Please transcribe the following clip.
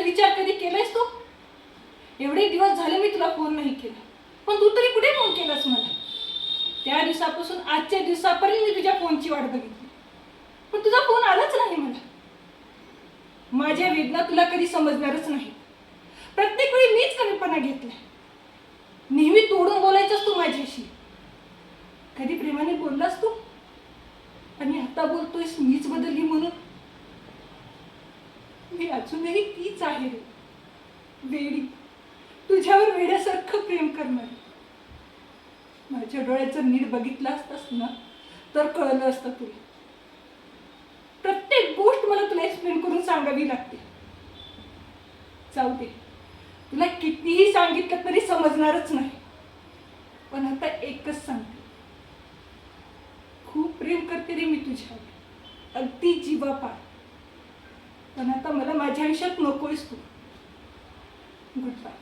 विचार कधी केलायस तू? एवढे दिवस झाले मी तुला फोन नाही केला, पण तू तरी कुठे फोन केलास मला? त्या दिवसापासून आजच्या दिवसापर्यंत मी तुझ्या फोनची वाट बघितली, पण तुझा फोन आलाच नाही मला. माझ्या वेदना तुला कधी समजणारच नाही. प्रत्येक वेळी मीच कमीपणा घेतलाय. नेहमी तोडून बोलायचंस तू माझ्याशी. कधी प्रेमाने बोललास तू, आणि आता बोलतोयस मीच बदलली म्हणून. मी अजूनही तीच आहे रे, वेडी, तुझ्यावर वेड्यासारखं प्रेम करणारी. माझ्या डोळ्याचं नीट बघितलं असतास ना तर कळलं असतं तुला. प्रत्येक गोष्ट मला तुला एक्सप्लेन करून सांगावी लागते. जाऊ दे, तुला कितीही सांगितलं तरी समजणारच नाही. पण आता एकच सांगते, खूप प्रेम करते रे मी तुझ्यावर, अगदी जीवापाड. पण आता मला माझ्या आयुष्यात नकोयस तू. Good bye.